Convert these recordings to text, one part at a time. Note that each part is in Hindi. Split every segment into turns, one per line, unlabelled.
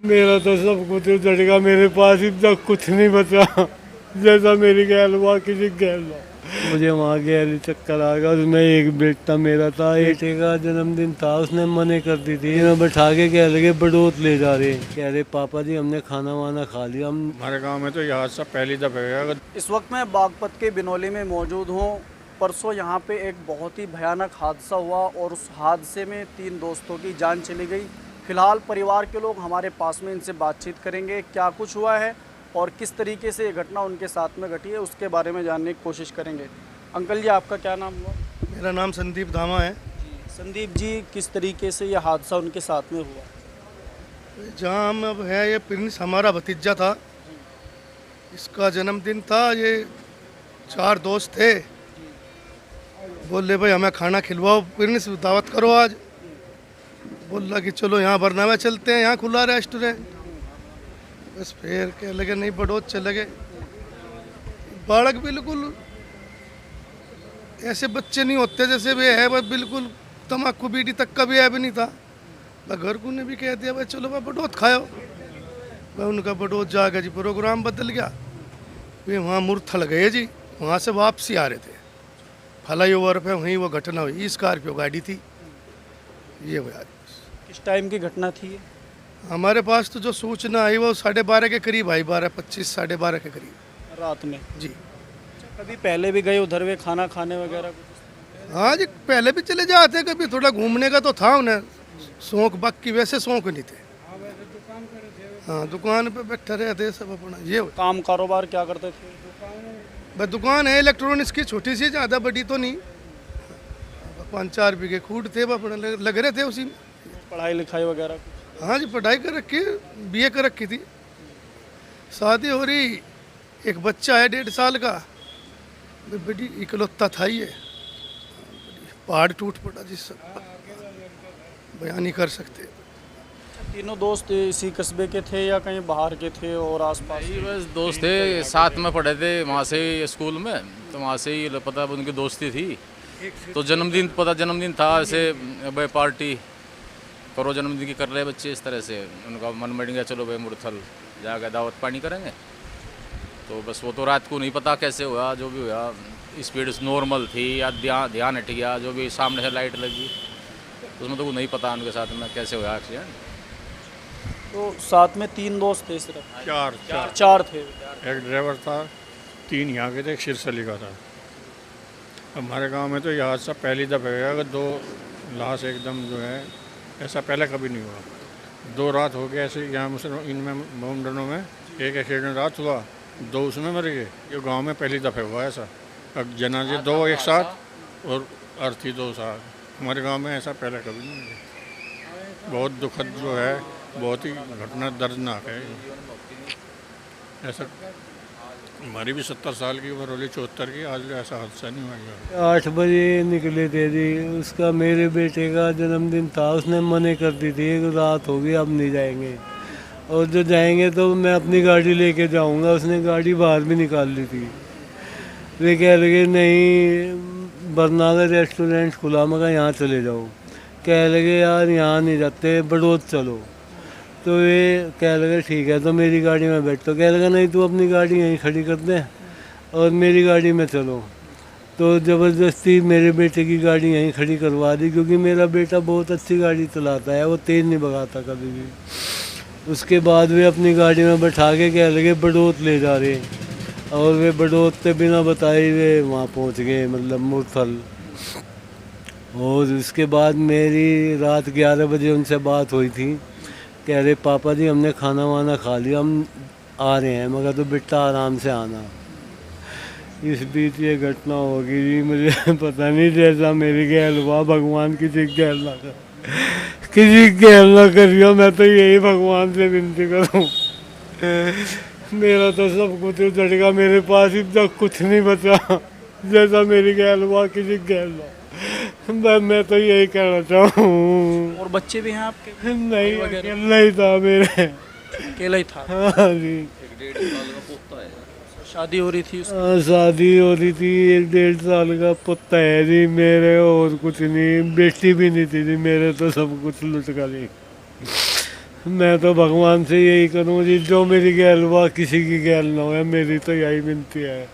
मेरा तो सब कुछ उजड़ गया, मेरे पास ही तक कुछ नहीं बचा। जैसा मेरी गैल हुआ किसी गैल हुआ। मुझे वहाँ गहरी चक्कर आ गया। उसमें एक बेटा मेरा था, बेटे का जन्मदिन था, उसने मने कर दी थी। मैं बैठा के कह लगे बड़ोत ले जा रहे, कह रहे पापा जी हमने खाना वाना खा लिया। हम
हमारे गांव में तो यह हादसा पहली दफा है।
इस वक्त मैं बागपत के बिनौली में मौजूद हूँ। परसों यहाँ पे एक बहुत ही भयानक हादसा हुआ और उस हादसे में 3 दोस्तों की जान चली गई। फिलहाल परिवार के लोग हमारे पास में, इनसे बातचीत करेंगे क्या कुछ हुआ है और किस तरीके से ये घटना उनके साथ में घटी है, उसके बारे में जानने की कोशिश करेंगे। अंकल जी, आपका क्या नाम हुआ?
मेरा नाम संदीप धामा है।
संदीप जी, किस तरीके से ये हादसा उनके साथ में हुआ?
जहाँ हम अब है, ये प्रिंस हमारा भतीजा था, इसका जन्मदिन था। ये 4 दोस्त थे, बोले भाई हमें खाना खिलवाओ, प्रिंस दावत करो आज। बोला कि चलो यहाँ बरनावा चलते हैं, यहाँ खुला रेस्टोरेंट। बस फिर कह लगे नहीं बड़ौत चले गए। बालक बिल्कुल ऐसे बच्चे नहीं होते जैसे वे है, बस बिल्कुल तम्बाकू बीड़ी तक का भी है भी नहीं था। मैं घर को ने भी कह दिया भाई चलो भाई बड़ौत खाओ। मैं उनका बड़ौत जा गया जी, प्रोग्राम बदल गया। वे वहाँ मुरथल गए जी, वहाँ से वापसी आ रहे थे, फ्लाई ओवर पे वहीं वो घटना हुई। स्कॉर्पियो गाड़ी थी ये हुआ।
किस टाइम की घटना थी ये?
हमारे पास तो जो सूचना आई वो 12:30 के करीब आई, 12:25 12:30 के करीब।
रात में?
जी
कभी पहले भी गए उधर वे खाना खाने वगैरह कुछ?
हाँ जी, पहले भी चले जाते, कभी थोड़ा घूमने का तो था उन्हें शौक, बाकी वैसे शौक नहीं थे। हाँ, दुकान पे बैठे रहते सब अपना। ये
काम कारोबार क्या करते थे?
बस दुकान है इलेक्ट्रॉनिक्स की, छोटी सी, ज़्यादा बड़ी तो नहीं। 5-4 बीघे खूट थे, वो अपने लग रहे थे उसी में।
पढ़ाई लिखाई वगैरह कुछ?
हाँ जी, पढ़ाई कर रखी, BA कर रखी थी। शादी हो रही, एक बच्चा है 1.5 साल का, बड़ी इकलौता था ये। पहाड़ टूट पड़ा जिस सब बयान नहीं कर सकते।
तीनों दोस्त इसी कस्बे के थे या कहीं बाहर के थे और आसपास?
यही बस दोस्त थे, साथ में पढ़े थे वहाँ से स्कूल में, तो वहाँ से ही पता उनकी दोस्ती थी। तो जन्मदिन था, ऐसे भाई पार्टी करो जन्मदिन की कर रहे बच्चे, इस तरह से उनका मन बढ़ गया, चलो भाई मुरथल जाकर दावत पानी करेंगे। तो बस वो तो रात को नहीं पता कैसे हुआ, जो भी हुआ स्पीड नॉर्मल थी या ध्यान हट गया, जो भी सामने से लाइट लगी उसमें तो नहीं पता उनके साथ में कैसे हुआ एक्सीडेंट।
तो साथ में 3 दोस्त थे सिर्फ?
चार
थे।
एक ड्राइवर था, 3 यहाँ के थे, एक सिरसली का था। हमारे गांव में तो यह हादसा पहली दफा है। अगर 2 लाश एकदम जो है, ऐसा पहले कभी नहीं हुआ। 2 रात हो गया ऐसे यहाँ मुसलमान इनमें मोमडनों में, एक एक्सीडेंट रात हुआ, 2 उसमें मर गए। ये गांव में पहली दफ़ा हुआ ऐसा। अब जनाजे 2 एक साथ और अर्थी 2 साथ। हमारे गांव में ऐसा पहले कभी नहीं हुआ। बहुत दुखद जो है, बहुत ही घटना दर्दनाक है ऐसा। हमारी भी 70 साल की उम्र होली, 74 की, आज ऐसा हादसा नहीं हुआ।
8 बजे निकले थे जी, उसका मेरे बेटे का जन्मदिन था, उसने मने कर दी थी कि रात होगी अब नहीं जाएंगे, और जो जाएंगे तो मैं अपनी गाड़ी लेके जाऊंगा। उसने गाड़ी बाहर भी निकाल ली थी। वे कह लगे नहीं बरनाला रेस्टोरेंट खुला, मगर यहाँ चले जाओ। कह लगे यार यहाँ नहीं जाते, बड़ौत चलो। तो ये कह लगे ठीक है, तो मेरी गाड़ी में बैठो। कह लगा नहीं तू अपनी गाड़ी यहीं खड़ी कर दे और मेरी गाड़ी में चलो। तो ज़बरदस्ती मेरे बेटे की गाड़ी यहीं खड़ी करवा दी, क्योंकि मेरा बेटा बहुत अच्छी गाड़ी चलाता है, वो तेज़ नहीं भगाता कभी भी। उसके बाद वे अपनी गाड़ी में बैठा के कह लगे बड़ौत ले जा रहे, और वे बड़ौत से बिना बताए वे वहाँ पहुँच गए, मतलब मुरथल। और उसके बाद मेरी रात 11 बजे उनसे बात हुई थी। कह रहे पापा जी हमने खाना वाना खा लिया, हम आ रहे हैं, मगर तो बेटा आराम से आना। इस बीच ये घटना होगी जी, मुझे पता नहीं, जैसा मेरी गैल हुआ, भगवान किसी गैल ना कर, किसी गैल ना करियो। मैं तो यही भगवान से विनती करूँ। मेरा तो सब कुछ उजड़ गया, मेरे पास ही तक कुछ नहीं बचा। जैसा मेरी गैल हुआ किसी गैल ना। मैं तो यही कहना चाहूँ।
और बच्चे भी हैं आपके?
नहीं, अकेला ही था मेरे।
अकेला ही था?
हाँ जी।
1.5 साल का पोता है।
शादी हो रही थी?
हाँ, शादी हो रही थी, 1-1.5 साल का पुत्र है जी मेरे, और कुछ नहीं। बेटी भी नहीं थी जी मेरे, तो सब कुछ लुट गया जी। मैं तो भगवान से यही करूँ जी, जो मेरी गैल हुआ किसी की गैल ना हो, मेरी तो यही विनती है।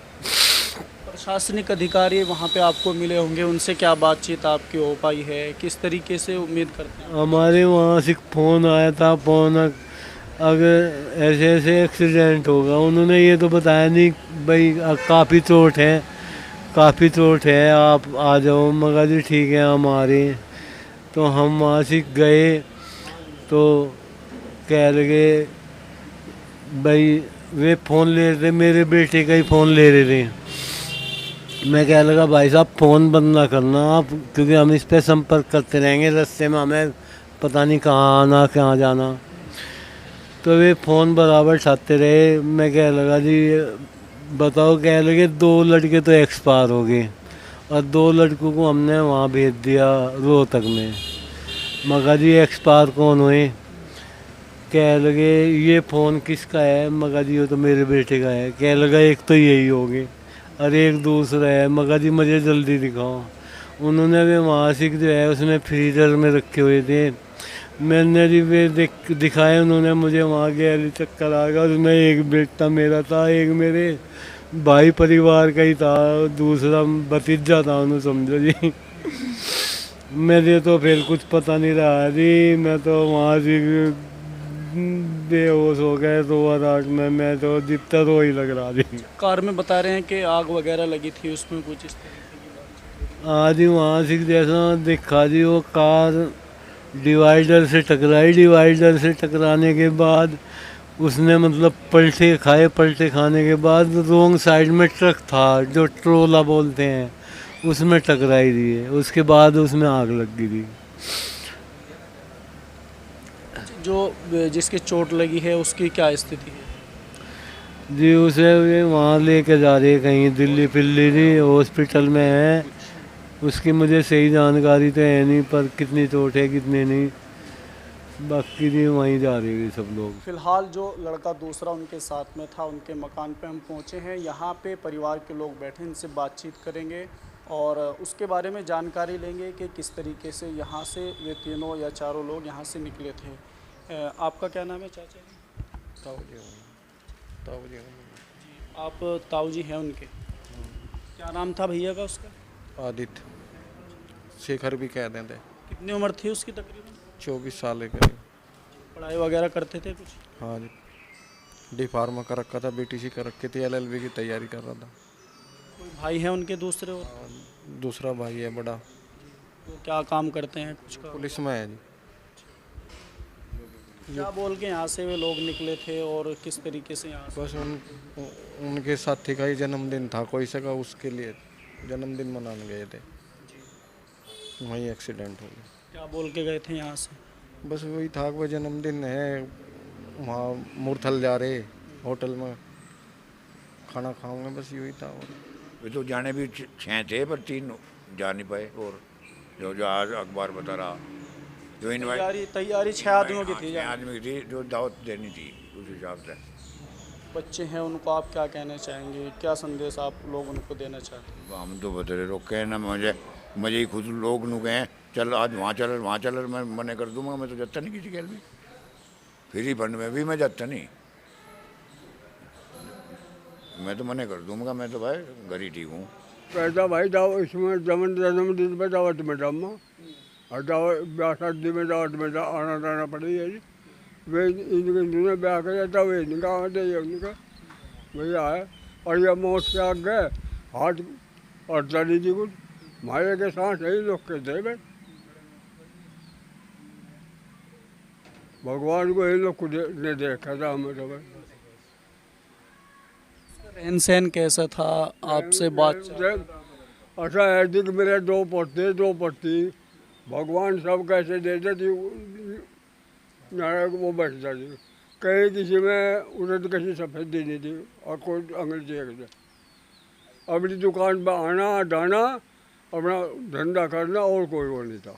प्रशासनिक अधिकारी वहाँ पे आपको मिले होंगे, उनसे क्या बातचीत आपकी हो पाई है, किस तरीके से उम्मीद करते हैं?
हमारे वहाँ से फ़ोन आया था, फ़ोन अगर ऐसे ऐसे एक्सीडेंट होगा, उन्होंने ये तो बताया नहीं भाई काफ़ी चोट है, काफ़ी चोट है, आप आ जाओ। मगर जी ठीक है हम आ रहे हैं। तो हम वहाँ से गए तो कह लगे भाई वे फ़ोन ले रहे थे, मेरे बेटे का ही फ़ोन ले रहे थे। मैं कह लगा भाई साहब फ़ोन बंद ना करना आप, क्योंकि हम इस पे संपर्क करते रहेंगे, रास्ते में हमें पता नहीं कहाँ आना कहाँ जाना। तो वे फ़ोन बराबर उठाते रहे। मैं कह लगा जी बताओ, कह लगे 2 लड़के तो एक्सपायर हो गए और 2 लड़कों को हमने वहाँ भेज दिया रोहतक में। मगर जी एक्सपायर कौन हुए? कह लगे ये फ़ोन किसका है? मगर जी वो तो मेरे बेटे का है। कह लगा एक तो यही होगी और एक दूसरा है। मगर जी मुझे जल्दी दिखाओ। उन्होंने भी मासिक जो है उसमें फ्रीजर में रखे हुए थे। मैंने जी वे दिखाए, उन्होंने मुझे वहाँ गहरी चक्कर आ गया। उसमें एक बेटा मेरा था, एक मेरे भाई परिवार का ही था, दूसरा भतीजा था उन्होंने, समझो जी। मुझे तो फिर कुछ पता नहीं रहा जी, मैं तो वहाँ से बेहोश हो गए 2008 में। मैं तो जितना रो ही लग रहा जी।
कार में बता रहे हैं कि आग वगैरह लगी थी, उसमें कुछ इस तरीके की बात?
आज ही वहाँ से जैसा देखा जी, वो कार डिवाइडर से टकराई। डिवाइडर से टकराने के बाद उसने मतलब पलटे खाए। पलटे खाने के बाद रोंग साइड में ट्रक था, जो ट्रोला बोलते हैं, उसमें टकराई दी है। उसके बाद उसमें आग लग गई थी।
जो जिसकी चोट लगी है उसकी क्या स्थिति है?
जी उसे वे वहाँ लेके जा रही है कहीं दिल्ली फिल्ली जी, हॉस्पिटल में है। उसकी मुझे सही जानकारी तो है नहीं, पर कितनी चोट है कितनी नहीं, बाकी जी वहीं जा रही है सब लोग।
फिलहाल जो लड़का दूसरा उनके साथ में था, उनके मकान पे हम पहुंचे हैं। यहाँ पे परिवार के लोग बैठे, इनसे बातचीत करेंगे और उसके बारे में जानकारी लेंगे कि किस तरीके से यहाँ से वे तीनों या चारों लोग यहाँ से निकले थे। आपका क्या नाम है चाचा जी? आप ताऊ जी हैं उनके? क्या नाम था भैया का उसका?
आदित्य, शेखर भी कह देते।
कितनी उम्र थी उसकी तकरीबन?
24 साल के करीब।
पढ़ाई वगैरह करते थे कुछ?
हाँ जी, डी फार्मा कर रखा था, बीटीसी कर रखी थी, एलएलबी की तैयारी कर रहा था।
कोई भाई है उनके दूसरे? और
दूसरा भाई है बड़ा,
वो क्या काम करते हैं? कुछ का
पुलिस में है जी।
क्या बोल के यहाँ से वे लोग निकले थे और किस तरीके से यहाँ से?
बस उनके साथी का ही जन्मदिन था कोई सा का, उसके लिए जन्मदिन मनाने गए थे, वहीं एक्सीडेंट हो गया।
क्या बोल के गए थे यहाँ से?
बस वही था कि जन्मदिन है, वहाँ मुरथल जा रहे, होटल में खाना खाऊंगे, बस यही था।
वे तो जाने भी 6 थे पर 3 जा नहीं पाए। और जो आज अखबार बता रहा, जो
तैयारी 6 आदमियों की थी?
6 आदमी की थी, जो दावत देनी थी उस हिसाब से।
बच्चे हैं, उनको आप क्या कहना चाहेंगे? क्या संदेश आप लोग उनको देना चाहते हैं?
हम तो बतेरे रोके ना, मुझे ही खुद लोग नु कहें चल आज वहाँ चल, मैं मने कर दूंगा। मैं तो जाता नहीं किसी खेल में, फ्री फंड में भी मैं जाता नहीं, मैं तो मने कर दूंगा। मैं तो भाई घर ही ठीक हूँ।
पैसा भाई दाव इसमें जन्मदिन पे दावत में जाऊँगा और ब्याह शादी में दावत में आना जाना पड़ेगा जी। वे इनके ब्याह कर जाता, वे इनका आते उनका भैया है। और ये मौत के आग गए, हाथ अड़ता नहीं थी कुछ, मारे के साथ यही लोग के थे भाई। भगवान को ये लोग को ने देखा था हमें तो भाई।
रहन सहन कैसा था? आपसे बात
अच्छा है कि मेरे 2 पट्टी भगवान सब कैसे देते थी, नारायण वो बैठता थी। कहीं किसी में उन्हें तो किसी सफ़ेद देनी थी और कोई अंग्रेजी एक अपनी दुकान पर आना जाना, अपना धंधा करना, और कोई वो नहीं था।